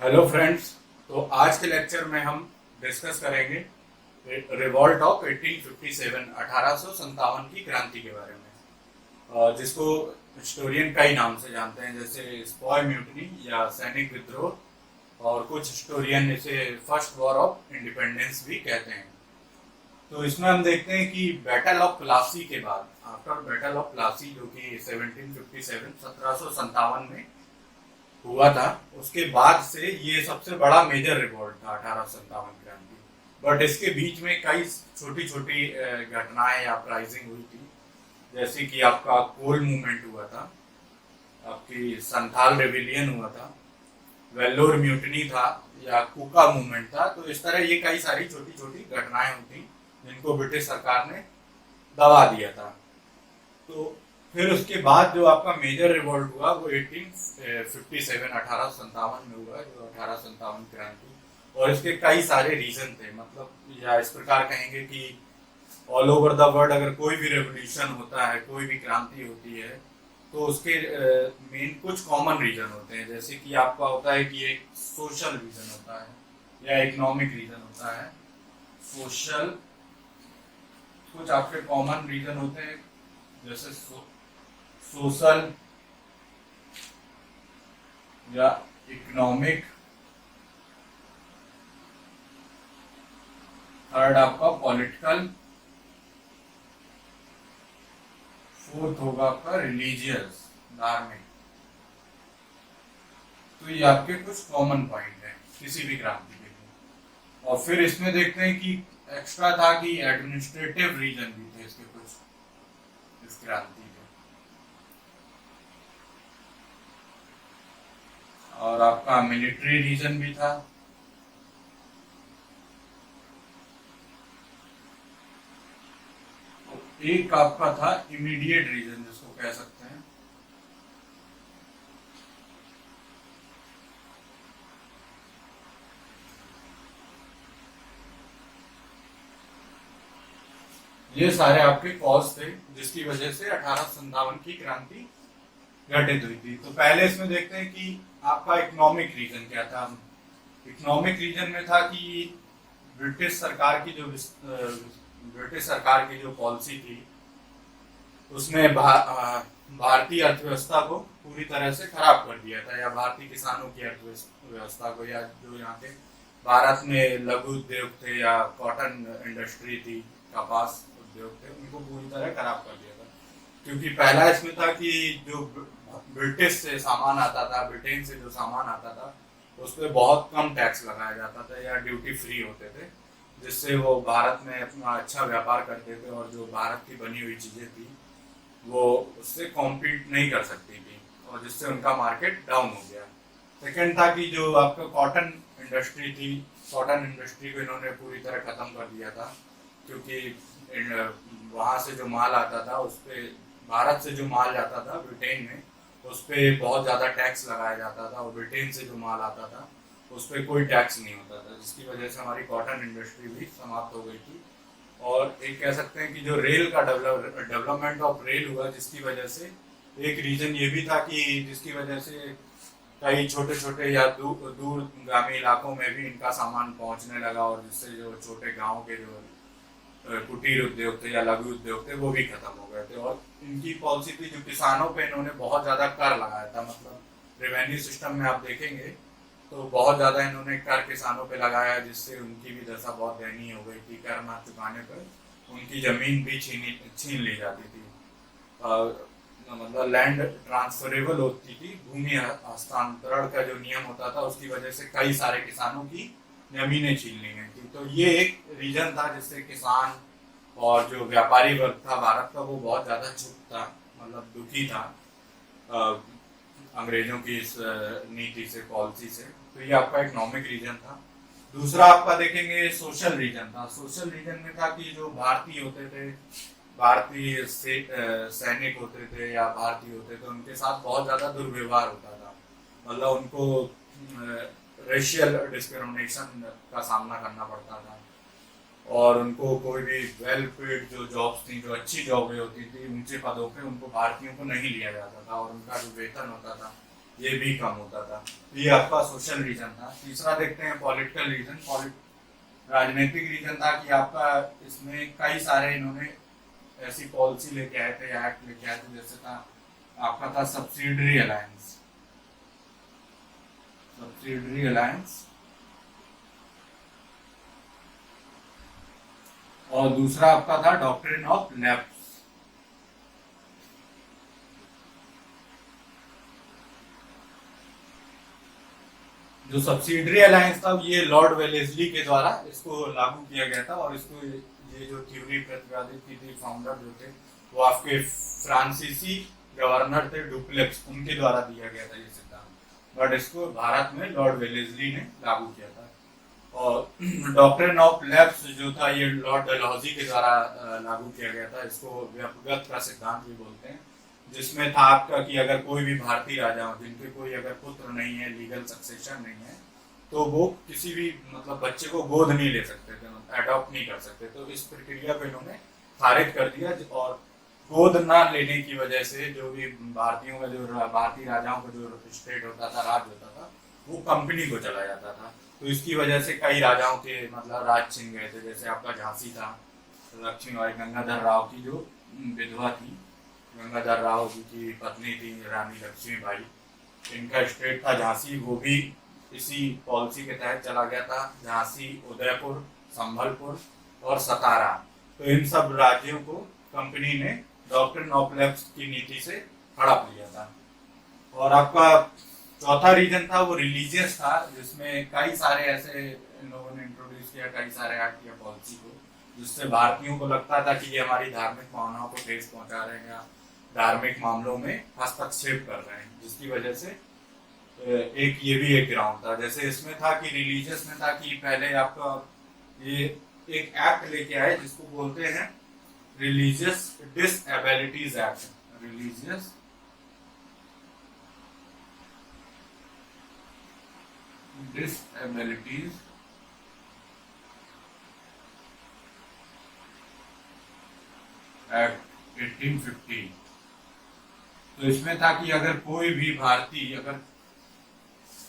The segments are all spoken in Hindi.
Hello friends. तो आज के लेक्चर में हम डिस्कस करेंगे रिवॉल्ट ऑफ 1857 1857 की क्रांति के बारे में, जिसको हिस्टोरियन कई नाम से जानते हैं, जैसे स्पॉय म्यूटनी या सैनिक विद्रोह, और कुछ हिस्टोरियन इसे फर्स्ट वॉर ऑफ इंडिपेंडेंस भी कहते हैं। तो इसमें हम देखते हैं कि बैटल ऑफ प्लासी के बाद, आफ्टर बैटल ऑफ प्लासी जो कि 1757 1757 में हुआ था, उसके बाद से ये सबसे बड़ा मेजर रिवॉल्ट था 1857 क्रांति। बट इसके बीच में कई छोटी छोटी घटनाएं या अपराइजिंग हुई थी, जैसे कि आपका कोल मूवमेंट हुआ था, आपकी संथाल रेविलियन हुआ था, वेल्लोर म्यूटनी था या कुका मूवमेंट था। तो इस तरह ये कई सारी छोटी छोटी घटनाएं हुई जिनको ब्रिटिश सरकार ने दबा दिया था। तो फिर उसके बाद जो आपका मेजर रिवॉल्ट हुआ वो 1857 1857 में हुआ, जो 1857 क्रांति। और इसके कई सारे रीजन थे, मतलब या इस प्रकार कहेंगे कि ऑल ओवर द वर्ल्ड अगर कोई भी रेवोल्यूशन होता है, कोई भी क्रांति होती है, तो उसके मेन कुछ कॉमन रीजन होते हैं। जैसे कि आपका होता है कि एक सोशल रीजन होता है या इकोनॉमिक रीजन होता है। सोशल कुछ आपके कॉमन रीजन होते हैं, जैसे सोशल या इकोनॉमिक। थर्ड आपका पॉलिटिकल। फोर्थ होगा आपका रिलीजियस, धार्मिक। तो ये आपके कुछ कॉमन पॉइंट है किसी भी क्रांति के लिए। और फिर इसमें देखते हैं कि एक्स्ट्रा था कि एडमिनिस्ट्रेटिव रीजन भी थे इसके कुछ इस क्रांति के। और आपका मिलिट्री रीजन भी था। एक आपका था इमीडिएट रीजन, जिसको कह सकते हैं। ये सारे आपके कॉज थे जिसकी वजह से 1857 की क्रांति घटित हुई थी। तो पहले इसमें देखते हैं कि आपका इकोनॉमिक रीजन क्या था। इकोनॉमिक रीजन में था कि ब्रिटिश सरकार की जो पॉलिसी थी, उसने भारतीय अर्थव्यवस्था को पूरी तरह से खराब कर दिया था, या भारतीय किसानों की अर्थव्यवस्था को, या जो यहाँ के भारत में लघु उद्योग थे या कॉटन इंडस्ट्री थी, कपास उद्योग थे, उनको पूरी तरह खराब कर दिया था। क्योंकि पहला इसमें था कि जो ब्रिटिश से सामान आता था, ब्रिटेन से जो सामान आता था, उस पर बहुत कम टैक्स लगाया जाता था या ड्यूटी फ्री होते थे, जिससे वो भारत में अपना अच्छा व्यापार करते थे और जो भारत की बनी हुई चीजें थी वो उससे कॉम्पीट नहीं कर सकती थी, और जिससे उनका मार्केट डाउन हो गया। सेकेंड था कि जो आपका कॉटन इंडस्ट्री थी, कॉटन इंडस्ट्री को इन्होंने पूरी तरह खत्म कर दिया था, क्योंकि वहां से जो माल आता था उस पर, भारत से जो माल जाता था ब्रिटेन में, उस पर बहुत ज़्यादा टैक्स लगाया जाता था, और ब्रिटेन से जो माल आता था उस पर कोई टैक्स नहीं होता था, जिसकी वजह से हमारी कॉटन इंडस्ट्री भी समाप्त हो गई थी। और एक कह सकते हैं कि जो रेल का डेवलपमेंट ऑफ रेल हुआ, जिसकी वजह से एक रीजन ये भी था कि जिसकी वजह से कई छोटे छोटे या दूरगामी इलाकों में भी इनका सामान पहुंचने लगा, और जिससे जो छोटे गांव के जो कुटीर उद्योग थे या लघु उद्योग थे वो भी खत्म हो गए थे। और इनकी पॉलिसी थी, जो किसानों पे इन्होंने बहुत ज्यादा कर लगाया था, मतलब रेवेन्यू सिस्टम में आप देखेंगे तो बहुत ज्यादा इन्होंने कर किसानों पे लगाया, जिससे उनकी भी दशा बहुत दयनीय हो गई थी। कर ना चुकाने पर उनकी जमीन भी छीन ली जाती थी, मतलब लैंड ट्रांसफरेबल होती थी, भूमि हस्तांतरण का जो नियम होता था उसकी वजह से कई सारे किसानों की जमीनें छीन ली गई थी। तो ये एक रीजन था जिससे किसान और जो व्यापारी वर्ग था भारत का, वो बहुत ज्यादा चुप था, मतलब दुखी था अंग्रेजों की इस नीति से, पॉलिसी से। तो ये आपका इकोनॉमिक रीजन था। दूसरा आपका देखेंगे सोशल रीजन था। सोशल रीजन में था कि जो भारतीय होते थे, भारतीय सैनिक होते थे या भारतीय होते थे, उनके साथ बहुत ज्यादा दुर्व्यवहार होता था, मतलब उनको रेशियल डिस्क्रिमिनेशन का सामना करना पड़ता था, और उनको कोई भी वेल पेड जो जॉब्स थी, जो अच्छी जॉबें होती थी, ऊंचे पदों पे उनको भारतीयों को नहीं लिया जाता था, और उनका जो वेतन होता था ये भी कम होता था। ये आपका सोशल रीजन था। तीसरा देखते हैं पॉलिटिकल रीजन। राजनीतिक रीजन था कि आपका इसमें कई सारे इन्होंने ऐसी पॉलिसी लेके आए थे, एक्ट लेके आए थे, जैसे था आपका था सब्सिडरी अलायंस, और दूसरा आपका था डॉक्ट्रिन ऑफ लैप्स। जो सब्सिडरी अलायंस था ये लॉर्ड वेलेस्ली के द्वारा इसको लागू किया गया था, और इसको ये जो थ्योरी प्रतिपादित की थी, फाउंडर जो थे वो आपके फ्रांसीसी गवर्नर थे डुप्लेक्स, उनके द्वारा दिया गया था ये सिद्धांत। बट इसको भारत में लॉर्ड वेलेस्ली ने लागू किया था। और डॉक्ट्रिन ऑफ लैप्स जो था ये लॉर्ड डलहौजी के द्वारा लागू किया गया था। इसको व्यक्तिगत का सिद्धांत भी बोलते हैं, जिसमें था आपका कि अगर कोई भी भारतीय राजा हो जिनके कोई अगर पुत्र नहीं है, लीगल सक्सेशन नहीं है, तो वो किसी भी मतलब बच्चे को गोद नहीं ले सकते थे, अडॉप्ट नहीं कर सकते। तो इस प्रक्रिया को इन्होंने खारिज कर दिया, और गोद ना लेने की वजह से जो भी भारतीयों का जो भारतीय राजाओं का जो स्टेट होता था, राज्य होता था, वो कंपनी को चला जाता था। तो इसकी वजह से कई राजाओं के मतलब राज छिन गए थे। जैसे आपका झांसी था, लक्ष्मीबाई गंगाधर राव की जो विधवा थी, गंगाधर राव जी की पत्नी थी रानी लक्ष्मीबाई, इनका स्टेट था झांसी, वो भी इसी पॉलिसी के तहत चला गया था। झांसी, उदयपुर, संभलपुर और सतारा, तो इन सब राज्यों को कंपनी ने डॉक्ट्रिन ऑफ लैप्स की नीति से हड़प लिया था। और आपका चौथा रीजन था वो रिलीजियस था, जिसमें कई सारे ऐसे इन लोगों ने इंट्रोड्यूस किया, कई सारे एक्ट या पॉलिसी को, जिससे भारतीयों को लगता था कि ये हमारी धार्मिक भावनाओं को ठेस पहुंचा रहे हैं या धार्मिक मामलों में हस्तक्षेप कर रहे हैं, जिसकी वजह से एक ये भी एक ग्राउंड था। जैसे इसमें था कि रिलीजियस में था कि पहले आपका ये एक एक्ट लेके आए जिसको बोलते हैं रिलीजियस डिसएबिलिटीज एक्ट। Religious डिसएबिलिटीज act 1850। तो इसमें था कि अगर कोई भी भारतीय अगर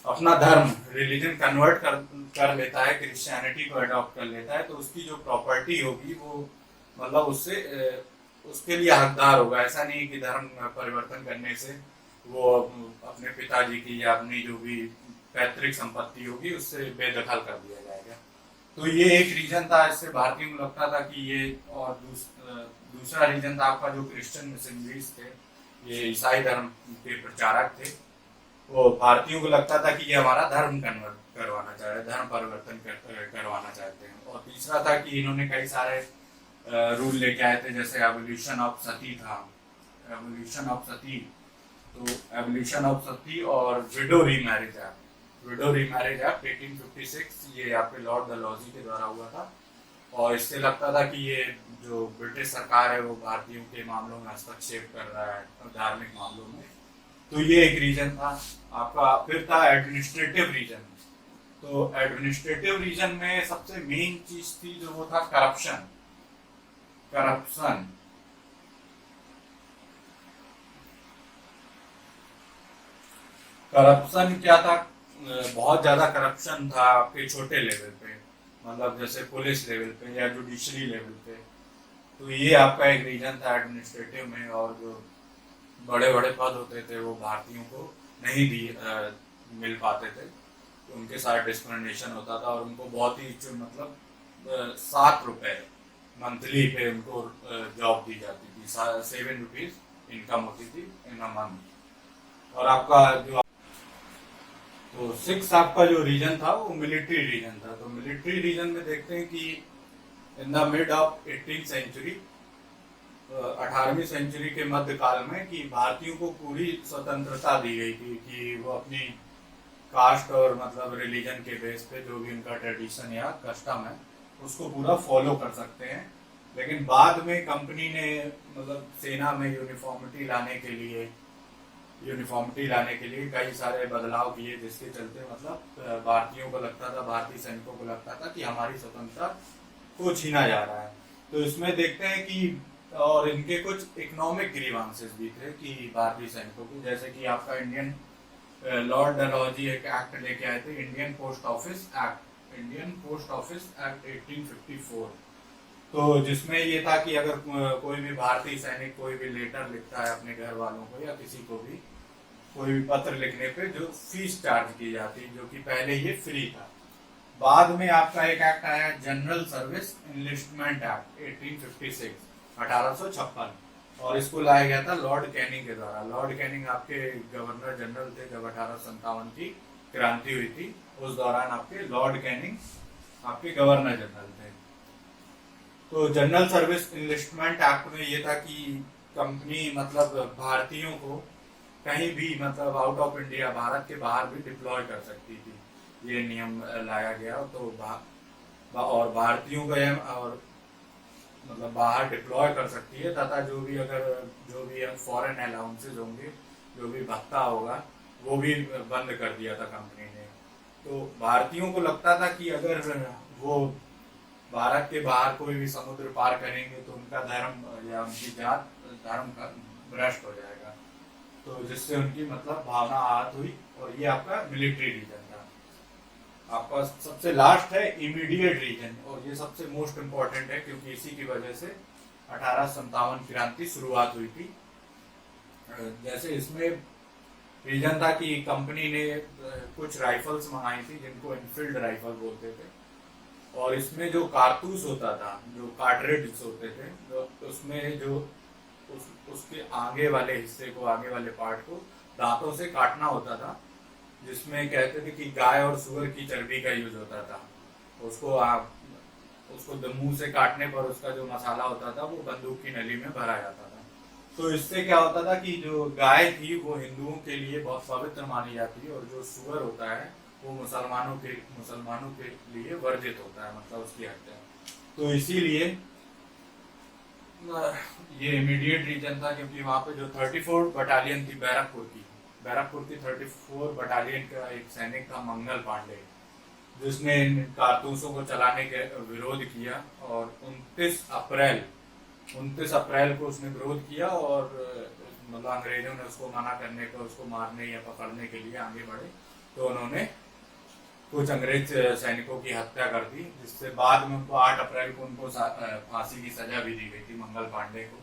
अपना धर्म रिलीजन कन्वर्ट कर लेता है, क्रिश्चियनिटी को अडॉप्ट कर लेता है, तो उसकी जो प्रॉपर्टी होगी वो मतलब उसके लिए हकदार होगा। ऐसा नहीं कि धर्म परिवर्तन करने से वो अपने पिताजी की या अपनी जो भी पैतृक संपत्ति होगी उससे बेदखल कर दिया जाएगा। तो ये एक रीजन था, इससे भारतीयों को लगता था कि ये, और दूसरा रीजन था आपका जो क्रिश्चियन मिशनरीज थे, ये ईसाई धर्म के प्रचारक थे, वो भारतीयों को लगता था कि ये हमारा धर्म कन्वर्ट करवाना चाह रहे, धर्म परिवर्तन करवाना चाहते हैं। और तीसरा था कि इन्होंने कई सारे रूल लेके आए थे, जैसे एवोल्यूशन ऑफ सती था, एवोल्यूशन ऑफ सती, तो एवोल्यूशन ऑफ सती और window remarriage act. Window remarriage act 1856 ये आपके लॉर्ड डलहौजी के द्वारा हुआ था, और इससे लगता था कि ये जो ब्रिटिश सरकार है वो भारतीयों के मामलों में हस्तक्षेप कर रहा है, धार्मिक मामलों में। तो ये एक रीजन था आपका। फिर था एडमिनिस्ट्रेटिव रीजन। तो एडमिनिस्ट्रेटिव रीजन में सबसे मेन चीज थी जो वो था करप्शन। करप्शन क्या था? बहुत ज्यादा करप्शन था आपके छोटे लेवल पे, मतलब जैसे पुलिस लेवल पे या जुडिशरी लेवल पे। तो ये आपका एक रीजन था एडमिनिस्ट्रेटिव में। और जो बड़े बड़े पद होते थे वो भारतीयों को नहीं मिल पाते थे, तो उनके साथ डिस्क्रिमिनेशन होता था, और उनको बहुत ही मतलब 7 रुपए मंथली पे उनको जॉब दी जाती थी, 7 रुपीज इनकम होती थी इन अ मंथ। और आपका जो तो 6 आपका जो रीजन था वो मिलिट्री रीजन था। तो मिलिट्री रीजन में देखते हैं कि in the mid of 18th century, 18वीं सेंचुरी के मध्य काल में, कि भारतीयों को पूरी स्वतंत्रता दी गई थी कि वो अपनी कास्ट और मतलब रिलीजन के बेस पे जो भी उनका ट्रेडिशन या कस्टम है उसको पूरा फॉलो कर सकते हैं। लेकिन बाद में कंपनी ने मतलब सेना में यूनिफॉर्मिटी लाने के लिए कई सारे बदलाव किए, जिसके चलते मतलब भारतीयों को लगता था, भारतीय सैनिकों को लगता था कि हमारी स्वतंत्रता को छीना जा रहा है। तो इसमें देखते हैं कि और इनके कुछ इकोनॉमिक ग्रीवांसेस भी थे कि भारतीय सैनिकों को, जैसे कि आपका इंडियन लॉर्ड डलहौजी एक एक्ट लेके आए थे, इंडियन पोस्ट ऑफिस एक्ट 1854। तो जिसमें ये था कि अगर कोई भी भारतीय सैनिक कोई भी लेटर लिखता है अपने घर वालों को या किसी को भी कोई भी पत्र लिखने पे जो फीस चार्ज की जाती, जो कि पहले ये फ्री था। बाद में आपका एक एक्ट आया, जनरल सर्विस इनलिस्टमेंट एक्ट 1856 1856, और इसको लाया गया था लॉर्ड कैनिंग के द्वारा। लॉर्ड कैनिंग आपके गवर्नर जनरल थे जब 1857 की क्रांति हुई थी, उस दौरान आपके लॉर्ड कैनिंग आपके गवर्नर जनरल थे। तो जनरल सर्विस इनलिस्टमेंट एक्ट में ये था कि कंपनी मतलब भारतीयों को कहीं भी मतलब आउट ऑफ इंडिया, भारत के बाहर भी डिप्लॉय कर सकती थी, ये नियम लाया गया। तो और भारतीयों को और मतलब बाहर डिप्लॉय कर सकती है, तथा जो भी फॉरेन अलाउंसेज होंगे, जो भी भत्ता होगा, वो भी बंद कर दिया था कंपनी ने। तो भारतीयों को लगता था कि अगर वो भारत के बाहर कोई भी समुद्र पार करेंगे तो उनका धर्म या उनकी जात धर्म का भ्रष्ट हो जाएगा, तो जिससे उनकी मतलब भावना आहत हुई। और ये आपका मिलिट्री रीजन था। आपका सबसे लास्ट है इमीडिएट रीजन, और ये सबसे मोस्ट इम्पोर्टेंट है क्योंकि इसी की वजह से 1857 क्रांति शुरुआत हुई थी। जैसे इसमें रीजन था कि कंपनी ने कुछ राइफल्स मंगाई थी जिनको इनफील्ड राइफल बोलते थे, और इसमें जो कारतूस होता था, जो कार्ट्रिज होते थे, तो उसमें जो उसके आगे वाले हिस्से को, आगे वाले पार्ट को दांतों से काटना होता था, जिसमें कहते थे कि गाय और सुअर की चर्बी का यूज होता था। उसको मुंह से काटने पर उसका जो मसाला होता था वो बंदूक की नली में भरा जाता था। तो इससे क्या होता था कि जो गाय थी वो हिंदुओं के लिए बहुत पवित्र मानी जाती है, और जो सुअर होता है वो मुसलमानों के लिए वर्जित होता है, मतलब उसकी हत्या। तो इसीलिए ये इमीडिएट रीजन था, क्योंकि वहां पे जो 34 बटालियन थी बैरकपुर की 34 बटालियन का एक सैनिक था मंगल पांडे, जिसने इन कारतूसों को चलाने के विरोध किया, और 29 अप्रैल को उसने विरोध किया, और मतलब अंग्रेजों ने उसको मना करने को, उसको मारने या पकड़ने के लिए आगे बढ़े, तो उन्होंने कुछ अंग्रेज सैनिकों की हत्या कर दी, जिससे बाद में उनको 8 अप्रैल को उनको फांसी की सजा भी दी गई थी मंगल पांडे को।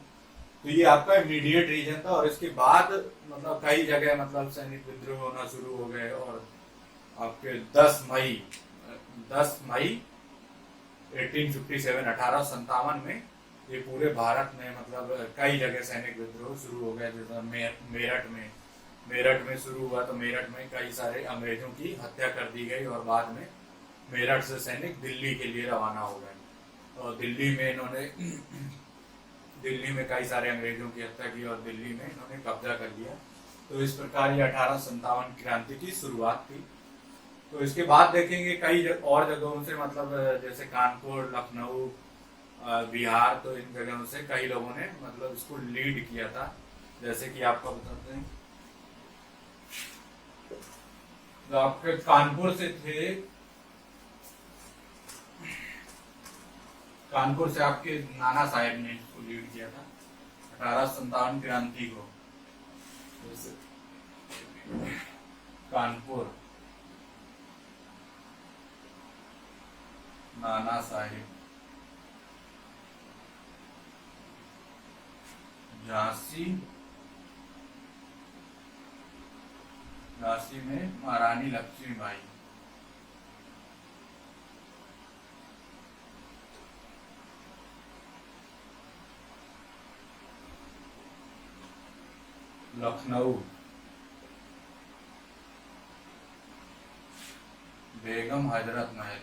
तो ये आपका इमीडिएट रीजन था। और इसके बाद मतलब कई जगह मतलब सैनिक विद्रोह होना शुरू हो गए, और आपके 10 मई 1857 में ये पूरे भारत में मतलब कई जगह सैनिक विद्रोह शुरू हो गया। जैसे मेरठ में शुरू हुआ, तो मेरठ में कई सारे अंग्रेजों की हत्या कर दी गई, और बाद में मेरठ से सैनिक दिल्ली के लिए रवाना हो गए, और दिल्ली में कई सारे अंग्रेजों की हत्या की, और दिल्ली में इन्होंने कब्जा कर लिया। तो इस प्रकार ये 1857 क्रांति की शुरुआत थी। तो इसके बाद देखेंगे कई और जगहों से, मतलब जैसे कानपुर, लखनऊ, बिहार, तो इन जगहों से कई लोगों ने मतलब इसको लीड किया था। जैसे कि आपको बताते हैं, तो आपके कानपुर से थे, कानपुर से आपके नाना साहेब ने इसको लीड किया था 1857 क्रांति को। जैसे कानपुर नाना साहेब, झांसी में महारानी लक्ष्मीबाई, लखनऊ बेगम हजरत महल,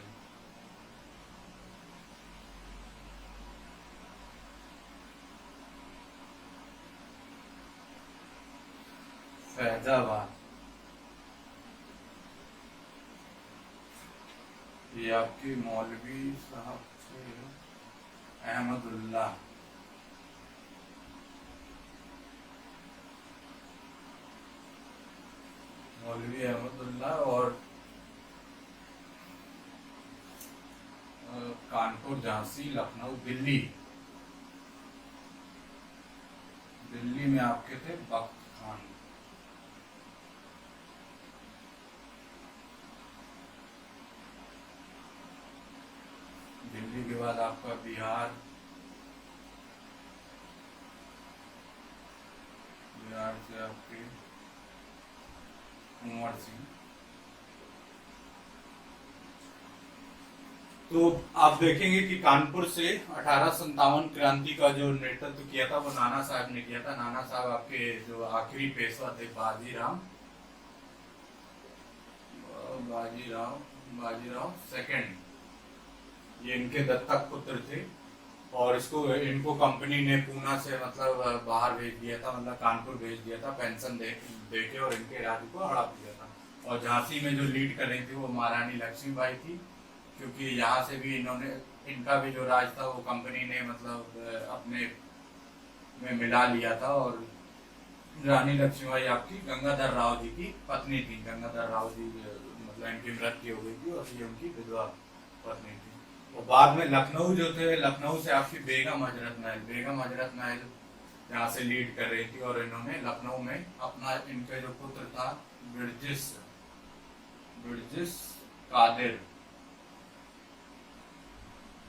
फैजाबाद, ये आपकी मौलवी साहब थे अहमदुल्ला, मौलवी अहमदुल्ला। और कानपुर, झांसी, लखनऊ, दिल्ली में आपके थे बख्त खान। बिहार, बिहार से आपके कुंवर सिंह। तो आप देखेंगे कि कानपुर से 1857 क्रांति का जो नेतृत्व किया था वो नाना साहब ने किया था। नाना साहब आपके जो आखिरी पेशवा थे बाजीराव, बाजीराव बाजीराव सेकंड, ये इनके दत्तक पुत्र थे। और इनको कंपनी ने पूना से मतलब बाहर भेज दिया था, मतलब कानपुर भेज दिया था पेंशन दे के, और इनके राज्य को हड़प दिया था। और झांसी में जो लीड कर रही थी वो महारानी लक्ष्मीबाई थी, क्योंकि यहाँ से भी इनका भी जो राज था वो कंपनी ने मतलब अपने में मिला लिया था। और रानी लक्ष्मीबाई आपकी गंगाधर राव जी की पत्नी थी। गंगाधर राव जी मतलब इनकी मृत्यु हो गई थी और ये उनकी विधवा पत्नी थी। और बाद में लखनऊ जो थे, लखनऊ से आपकी बेगम हजरत महल, बेगम हजरत महल यहाँ से लीड कर रही थी। और इन्होंने लखनऊ में अपना, इनका जो पुत्र था बिरजिस बिरजिस कादिर,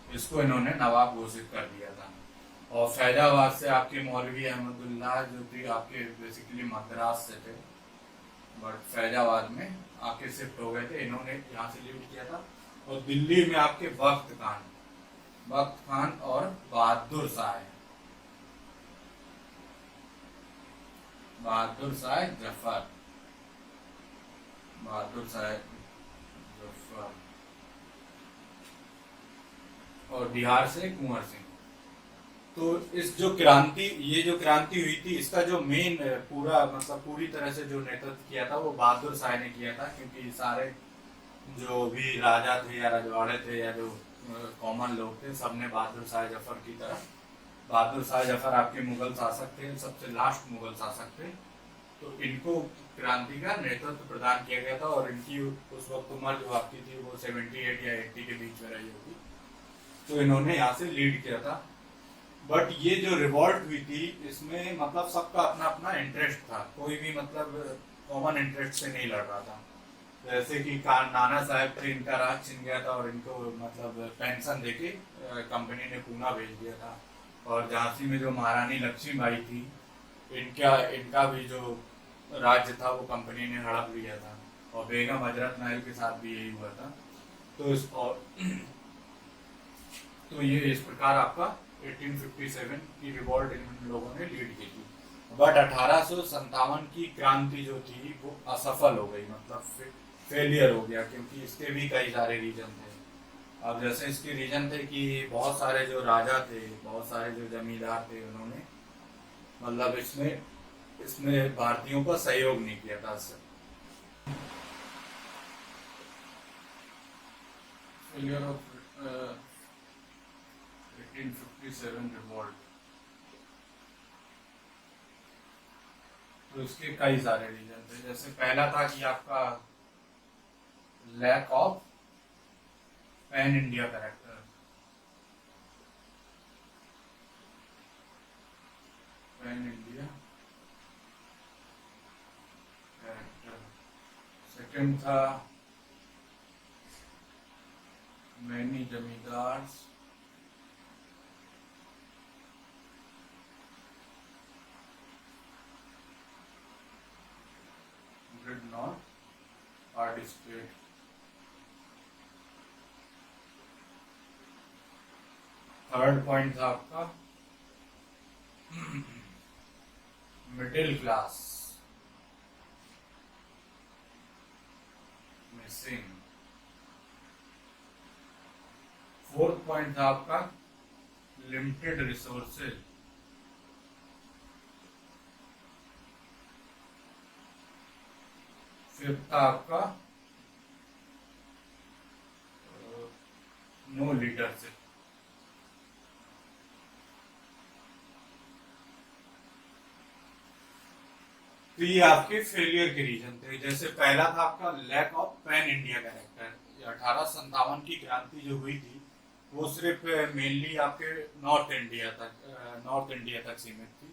इसको इन्होंने नवाब घोषित कर दिया था। और फैजाबाद से आपके मौलवी अहमदुल्लाह जो थे आपके बेसिकली मद्रास से थे, बट फैजाबाद में आके शिफ्ट हो गए थे, इन्होंने यहाँ से लीड किया था। और दिल्ली में आपके वक्त खान और बहादुर शाह, बहादुर शाह जफर, बहादुर शाह जफर। और बिहार से कुंवर सिंह। तो इस जो क्रांति, ये जो क्रांति हुई थी, इसका जो मेन पूरा मतलब पूरी तरह से जो नेतृत्व किया था वो बहादुर शाह ने किया था। क्योंकि सारे जो भी राजा थे या रजवाड़े थे या जो कॉमन लोग थे, सबने बहादुर शाह जफर की तरह, बहादुर शाह जफर आपके मुगल शासक थे, सबसे लास्ट मुगल शासक थे, तो इनको क्रांति का नेतृत्व प्रदान किया गया था। और इनकी उस वक्त उम्र जो आपकी थी वो 78 या 80 के बीच में रही होगी, तो इन्होंने यहाँ से लीड किया था। बट ये जो रिवॉल्ट हुई थी इसमें मतलब सबका अपना अपना इंटरेस्ट था, कोई भी मतलब कॉमन इंटरेस्ट से नहीं लड़ रहा था। जैसे कि नाना साहब थे, इनका राज छिन गया था और इनको मतलब पेंशन देके कंपनी ने पूना भेज दिया था। और झांसी में जो महारानी लक्ष्मीबाई थी, इनका भी जो राज्य था वो कंपनी ने हड़प लिया था। और बेगम हजरत महल के साथ भी यही हुआ था। तो ये इस प्रकार आपका 1857 की रिवॉल्ट इन लोगों ने लीड की थी। बट 1857 की क्रांति जो थी वो असफल हो गई, मतलब फेलियर हो गया, क्योंकि इसके भी कई सारे रीजन थे। अब जैसे इसके रीजन थे कि बहुत सारे जो राजा थे, बहुत सारे जो जमींदार थे, उन्होंने मतलब इसमें भारतीयों का सहयोग नहीं किया था। फेलियर ऑफ 1857 रिवॉल्ट, तो इसके कई सारे रीजन थे। जैसे पहला था कि आपका lack of pan India character, pan India character. Second था many zamindars, did not participate. Third point था आपका middle class missing. Fourth point था आपका लिमिटेड रिसोर्सेज। फिफ्थ था आपका नो लीडरशिप। तो ये आपके फेलियर के रीजन थे। जैसे पहला था आपका lack of pan India character. 1857 की क्रांति जो हुई थी वो सिर्फ मेनली आपके नॉर्थ इंडिया तक सीमित थी।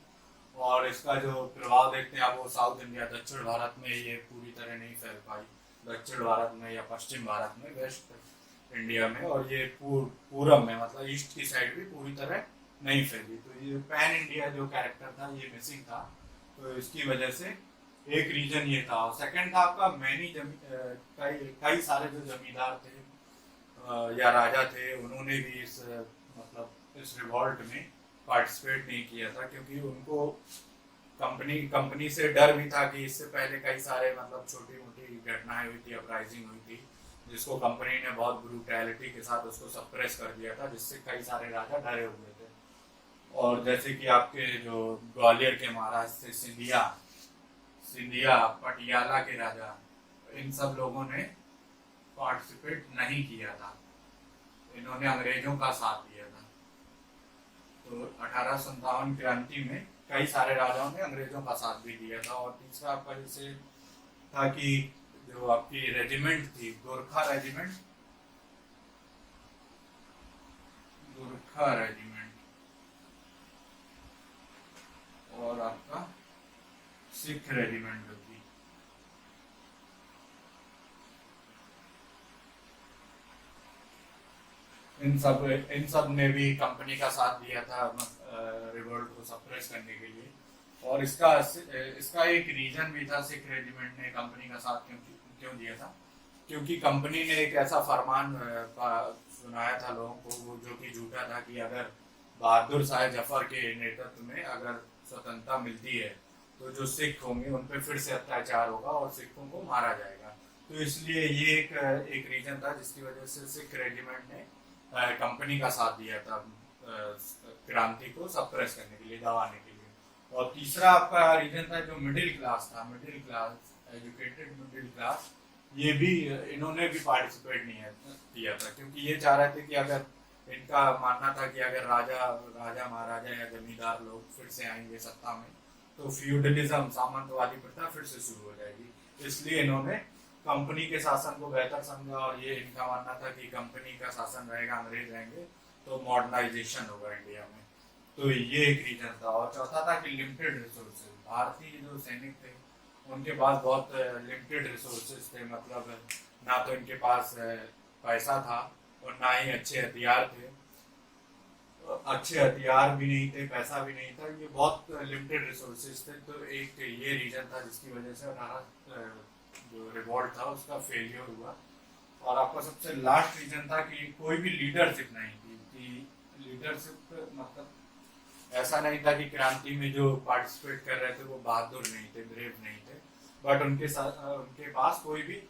और इसका जो प्रभाव देखते हैं आप वो साउथ इंडिया, दक्षिण भारत में ये पूरी तरह नहीं फैल पाई। दक्षिण भारत में या पश्चिम भारत में, वेस्ट इंडिया में, और ये पूरब में मतलब ईस्ट की साइड भी पूरी तरह नहीं फैली। तो ये पैन इंडिया जो कैरेक्टर था ये मिसिंग था, तो इसकी वजह से एक रीजन ये था। और सेकंड था आपका कई कई सारे जो जमींदार थे या राजा थे, उन्होंने भी इस मतलब इस रिवॉल्ट में पार्टिसिपेट नहीं किया था, क्योंकि उनको कंपनी से डर भी था कि इससे पहले कई सारे मतलब छोटी मोटी घटनाएं हुई थी, अपराइजिंग हुई थी, जिसको कंपनी ने बहुत ब्रूटैलिटी के साथ उसको सप्रेस कर दिया था, जिससे कई सारे राजा डरे हुए थे। और जैसे कि आपके जो ग्वालियर के महाराज थे सिंधिया सिंधिया पटियाला के राजा, इन सब लोगों ने पार्टिसिपेट नहीं किया था, इन्होंने अंग्रेजों का साथ दिया था। तो 1857 क्रांति में कई सारे राजाओं ने अंग्रेजों का साथ भी दिया था। और तीसरा आपका जैसे था कि जो आपकी रेजिमेंट थी गोरखा रेजिमेंट और आपका सिख रेजिमेंट जो थी, इन सब ने भी कंपनी का साथ दिया था रिवोल्ट को सप्रेस करने के लिए। और इसका एक रीजन भी था, सिख रेजिमेंट ने कंपनी का साथ क्यों दिया था, क्योंकि कंपनी ने एक ऐसा फरमान सुनाया था लोगों को, वो जो कि झूठा था, कि अगर बहादुर शाह जफर के नेतृत्व में अगर स्वतंत्रता मिलती है तो जो सिख होंगे उन पर फिर से अत्याचार होगा और सिखों को मारा जाएगा। तो इसलिए ये एक रीजन था जिसकी वजह से सिख रेजिमेंट ने कंपनी का साथ दिया था क्रांति को सप्रेस करने के लिए, दबाने के लिए। और तीसरा आपका रीजन था जो मिडिल क्लास था, एजुकेटेड मिडिल क्लास, ये भी इन्होंने भी पार्टिसिपेट नहीं किया था, क्योंकि ये चाह रहे थे कि अगर इनका मानना था कि अगर राजा महाराजा या जमींदार लोग फिर से आएंगे सत्ता में तो फ्यूडलिज्म सामंतवादी प्रथा फिर से शुरू हो जाएगी। इसलिए इन्होंने कंपनी के शासन को बेहतर समझा, और ये इनका मानना था कि कंपनी का शासन रहेगा, अंग्रेज रहेंगे तो मॉडर्नाइजेशन होगा इंडिया में। तो ये एक रीजन था। और चौथा था कि लिमिटेड रिसोर्सेज, भारतीय जो सैनिक थे उनके पास बहुत लिमिटेड रिसोर्सेज थे, मतलब ना तो इनके पास पैसा था और ना ही अच्छे हथियार थे, अच्छे हथियार भी नहीं थे, पैसा भी नहीं था, ये बहुत लिमिटेड रिसोर्सेज थे। तो एक ये रीजन था जिसकी वजह से 18 जो रिवॉल्ट था उसका फेलियर हुआ। और आपका सबसे लास्ट रीजन था कि कोई भी लीडरशिप नहीं थी, कि लीडरशिप मतलब ऐसा नहीं था कि क्रांति में जो पार्टिसिपेट कर रहे थे वो बहादुर नहीं थे, ब्रेव नहीं थे, बट उनके पास कोई भी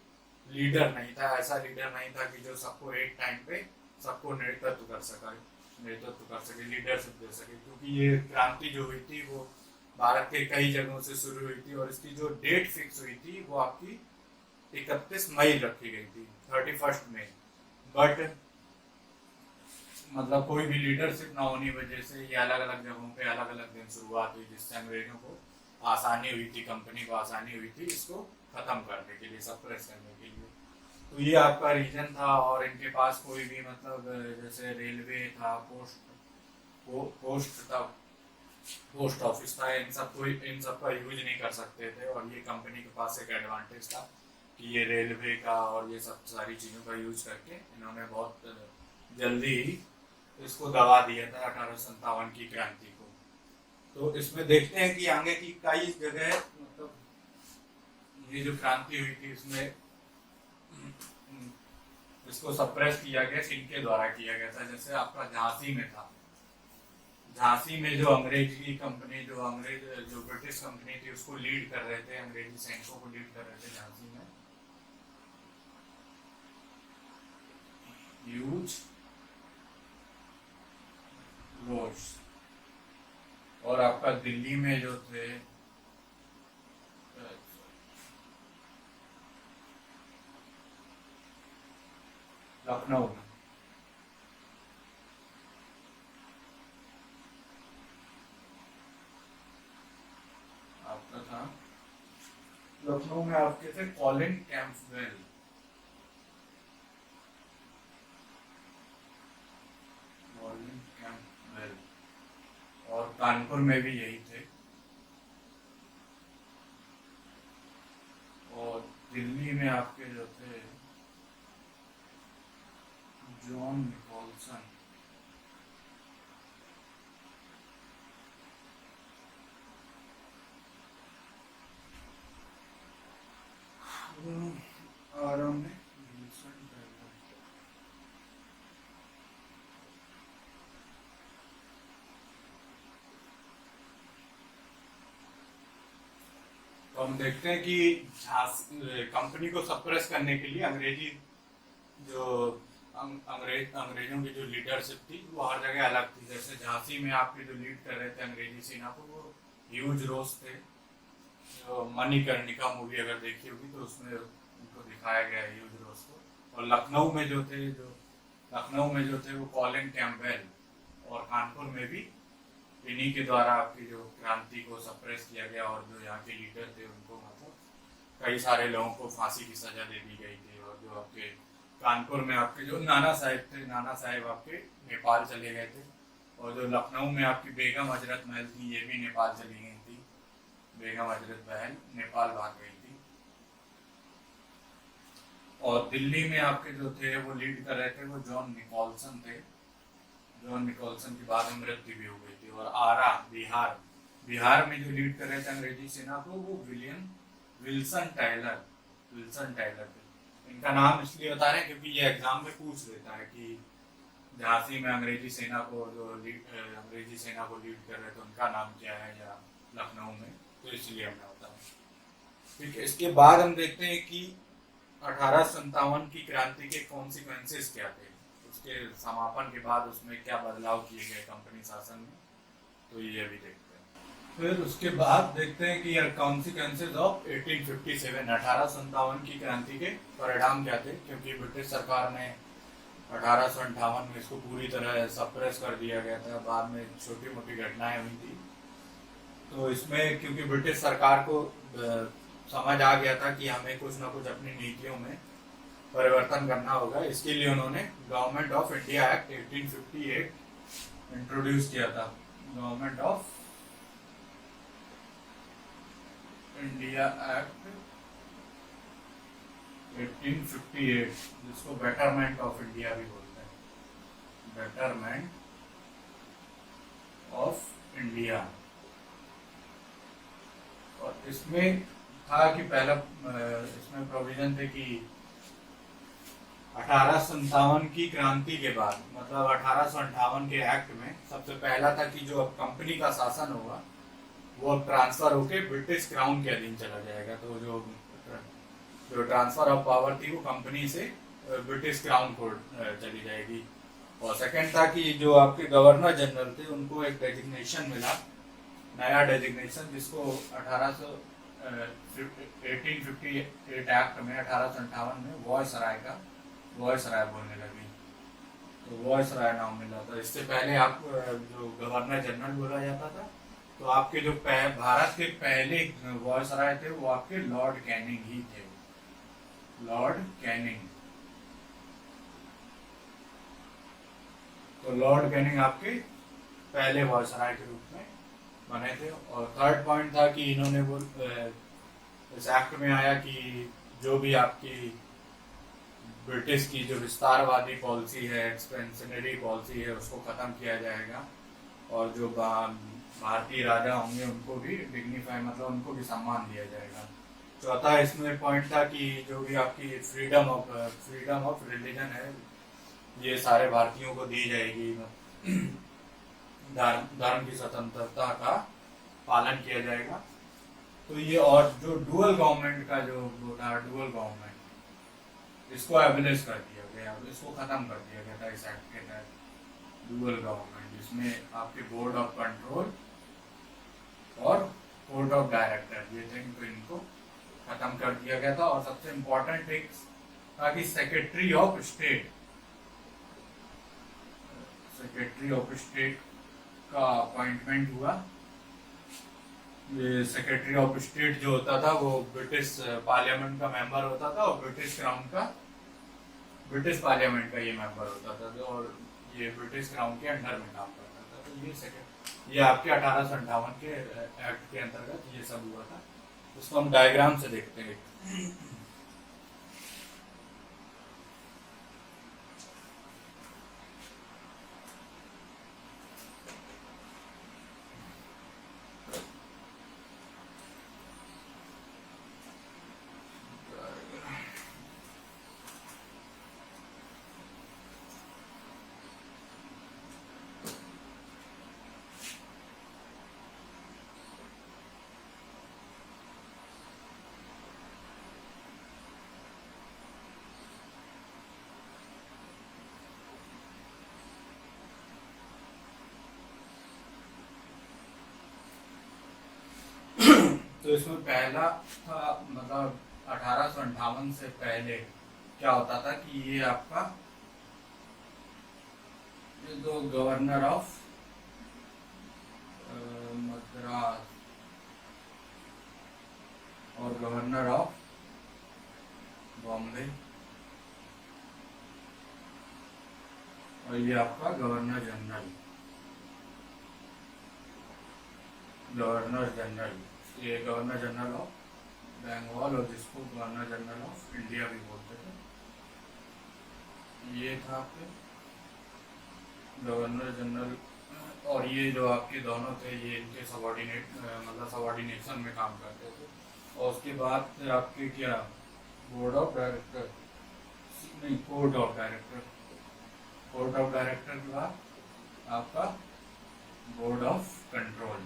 लीडर नहीं था, ऐसा लीडर नहीं था कि जो सबको एक टाइम पे सबको नेतृत्व कर सके, लीडरशिप दे सके। क्योंकि ये क्रांति जो हुई थी वो भारत के कई जगहों से शुरू हुई थी, और इसकी जो डेट फिक्स हुई थी वो आपकी 31 मई रखी गई थी, 31 मई। बट मतलब कोई भी लीडरशिप ना होने की वजह से ये अलग अलग जगहों पे अलग अलग दिन शुरुआत हुई, जिससे अंग्रेजों को आसानी हुई थी, कंपनी को आसानी हुई थी इसको खत्म करने के लिए, सप्रेस करने के लिए। तो ये आपका रीजन था। और इनके पास कोई भी मतलब जैसे रेलवे था, पोस्ट था, पोस्ट ऑफिस था, इन सब का यूज नहीं कर सकते थे। और ये कंपनी के पास एक एडवांटेज था कि ये रेलवे का और ये सब सारी चीज़ों का यूज करके इन्होंने बहुत जल्दी ही इसको दबा दिया था 1857 की क्रांति को। तो इसमें देखते हैं कि आगे की कई जगह मतलब ये जो क्रांति हुई थी इसमें इसको सप्रेस किया गया, इनके द्वारा किया गया था। जैसे आपका झांसी में था, झांसी में जो अंग्रेज जो ब्रिटिश कंपनी थी उसको लीड कर रहे थे, अंग्रेजी सैनिकों को लीड कर रहे थे झांसी में ह्यूज रोज। और आपका दिल्ली में जो थे लखनऊ में आपका था, लखनऊ में आपके थे कॉलिन कैंपबेल। और कानपुर में भी यही थे। और दिल्ली में आपके जो थे जॉन निकोलसन। आराम में तो हम देखते हैं कि कंपनी को सप्रेस करने के लिए अंग्रेजी जो अंग्रेजों की जो लीडरशिप थी वो हर जगह अलग थी। जैसे झांसी में आपके जो लीड कर रहे थे अंग्रेजी सेना को वो ह्यूज रोज थे। जो मणिकर्णिका मूवी अगर देखी होगी तो उसमें उनको दिखाया गया है ह्यूज रोज को। और लखनऊ में जो थे वो कॉलिन कैम्पबेल, और कानपुर में भी इन्हीं के द्वारा आपकी जो क्रांति को सप्रेस किया गया और जो यहाँ के लीडर थे उनको मतलब कई सारे लोगों को फांसी की सजा दे दी गई थी। और जो आपके कानपुर में आपके जो नाना साहिब थे, नाना साहिब आपके नेपाल चले गए थे। और जो लखनऊ में आपकी बेगम हजरत महल थी ये भी नेपाल चली गई थी। बेगम हजरत महल नेपाल भाग गई थी। और दिल्ली में आपके जो थे वो लीड कर रहे थे वो जॉन निकोलसन थे। जॉन निकोलसन की बाद में मृत्यु भी हो गई थी। और आरा बिहार में जो लीड कर रहे थे अंग्रेजी सेना को वो विल्सन टाइलर थे। इनका नाम इसलिए बता रहे हैं क्योंकि ये एग्जाम में पूछ लेता है कि झांसी में अंग्रेजी सेना को लीड कर रहे थे उनका नाम क्या है, या लखनऊ में, तो इसलिए हमने बताया। ठीक है, इसके बाद हम देखते हैं कि 1857 की क्रांति के कॉन्सिक्वेंसेस क्या थे। उसके समापन के बाद उसमें क्या बदलाव किए गए कंपनी शासन में, तो ये भी देखते हैं। फिर उसके बाद देखते हैं कि कॉन्सिक्वेंसेस ऑफ 1857 1857 की क्रांति के परिणाम क्या थे। क्योंकि ब्रिटिश सरकार ने 1858 में इसको पूरी तरह सप्रेस कर दिया गया था। बाद में छोटी मोटी घटनाएं हुई थी। तो इसमें क्योंकि ब्रिटिश सरकार को समझ आ गया था कि हमें कुछ ना कुछ अपनी नीतियों में परिवर्तन करना होगा, इसके लिए उन्होंने government of India act 1858 introduce किया था। गवर्नमेंट ऑफ इंडिया एक्ट 1858 जिसको बेटरमेंट ऑफ इंडिया भी बोलते हैं, बेटरमेंट ऑफ इंडिया। और इसमें था कि पहला इसमें प्रोविजन थे कि 1857 की क्रांति के बाद मतलब 1858 के एक्ट में सबसे पहला था कि जो अब कंपनी का शासन होगा वो अब ट्रांसफर होके ब्रिटिश क्राउन के अधीन चला जाएगा। तो जो ट्रांसफर ऑफ पावर थी वो कंपनी से ब्रिटिश क्राउन को चली जाएगी। और सेकंड था कि जो आपके गवर्नर जनरल थे उनको एक डेजिग्नेशन मिला, नया डेजिग्नेशन, जिसको 1858 एक्ट में 1858 में वॉयसराय बोलने लगी। तो वॉयसराय नाम मिला था। इससे पहले आप जो गवर्नर जनरल बोला जाता था। तो आपके जो भारत के पहले वॉयसराय थे वो आपके लॉर्ड कैनिंग ही थे, लॉर्ड कैनिंग। तो लॉर्ड कैनिंग आपके पहले वॉयसराय के रूप में बने थे। और थर्ड पॉइंट था कि इन्होंने वो इस एक्ट में आया कि जो भी आपकी ब्रिटिश की जो विस्तारवादी पॉलिसी है, एक्सपेंशनरी पॉलिसी है, उसको खत्म किया जाएगा। और जो भारतीय राजा होंगे उनको भी डिग्निफाई मतलब उनको भी सम्मान दिया जाएगा। चौथा इसमें पॉइंट था कि जो भी आपकी फ्रीडम ऑफ रिलीजन है ये सारे भारतीयों को दी जाएगी। धर्म की स्वतंत्रता का पालन किया जाएगा। तो ये और जो डुअल गवर्नमेंट का जो वो था, डुअल गवर्नमेंट, इसको एबलिश कर दिया गया, इसको खत्म कर दिया गया था इस एक्ट के तहत। डुअल गवर्नमेंट जिसमें आपके बोर्ड ऑफ कंट्रोल और बोर्ड ऑफ डायरेक्टर ये थे, तो इनको खत्म कर दिया गया था। और सबसे इम्पोर्टेंट एक था कि सेक्रेटरी ऑफ स्टेट का अपॉइंटमेंट हुआ। ये सेक्रेटरी ऑफ स्टेट जो होता था वो ब्रिटिश पार्लियामेंट का मेंबर होता था और ब्रिटिश पार्लियामेंट का ये मेंबर होता था। और ये ब्रिटिश क्राउन के अंडर में काम करता था। तो ये आपके 1858 के एक्ट के अंतर्गत ये सब हुआ था। उसको हम डायग्राम से देखते हैं। तो इसमें पहला था, मतलब 1858 से पहले क्या होता था कि ये आपका ये जो गवर्नर ऑफ मद्रास और गवर्नर ऑफ बॉम्बे, और ये आपका गवर्नर जनरल, ये गवर्नर जनरल ऑफ बंगाल, और जिसको गवर्नर जनरल ऑफ इंडिया भी बोलते थे, ये था आपके गवर्नर जनरल। और ये जो आपके दोनों थे ये इनके सबॉर्डिनेट, मतलब सबॉर्डिनेशन में काम करते थे। और उसके बाद फिर आपके क्या बोर्ड ऑफ डायरेक्टर, नहीं court of director, court of director के बाद आपका बोर्ड ऑफ कंट्रोल।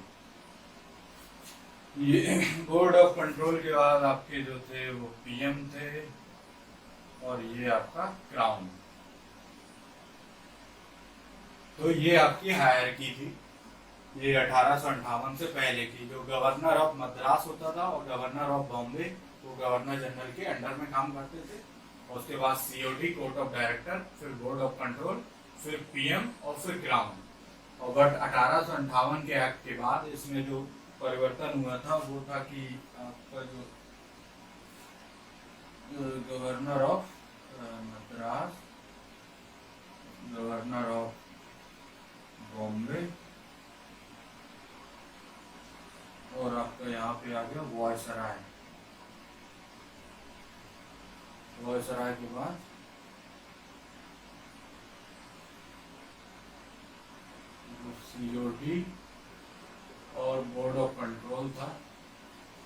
ये बोर्ड ऑफ कंट्रोल के बाद आपके जो थे वो पीएम थे, और ये आपका क्राउन। तो ये आपकी हायरकी थी, ये 1858 से पहले की। जो गवर्नर ऑफ मद्रास होता था और गवर्नर ऑफ बॉम्बे वो गवर्नर जनरल के अंडर में काम करते थे। और उसके बाद सीओडी, कोर्ट ऑफ डायरेक्टर, फिर बोर्ड ऑफ कंट्रोल, फिर पीएम और फिर क्राउन। और बट 1858 के एक्ट के बाद इसमें जो परिवर्तन हुआ था वो था कि आपका जो governor of Madras, governor of Bombay, और आपका यहाँ पे आ गया वायसराय। वायसराय के बाद सीओडी और बोर्ड ऑफ कंट्रोल था,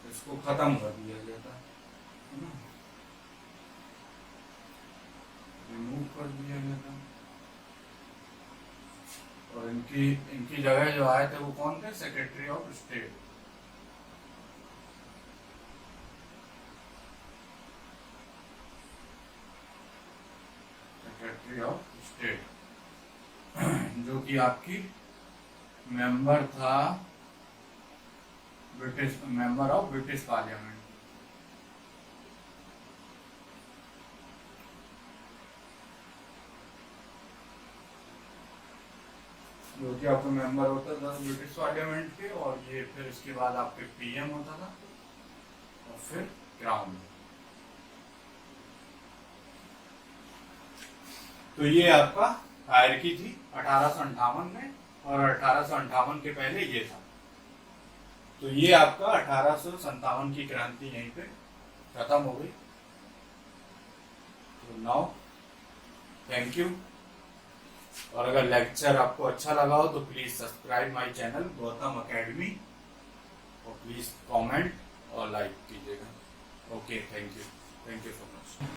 इसको खत्म कर दिया गया था, रिमूव कर दिया गया था। और इनकी जगह जो आए थे वो कौन थे? Secretary of state. Secretary of state जो कि आपकी मेंबर था British, member of British parliament. जो कि आपका मेंबर होता था ब्रिटिश पार्लियामेंट के, और ये फिर इसके बाद आपके पीएम होता था, और फिर क्राउन। तो ये आपका हायरकी थी 1858 में, और 1858 के पहले ये था। तो ये आपका 1857 की क्रांति यहीं पे खत्म हो गई। तो नाउ थैंक यू। और अगर लेक्चर आपको अच्छा लगा हो तो please subscribe my channel Gautam academy, और प्लीज कमेंट और लाइक कीजिएगा। Okay, thank you so much.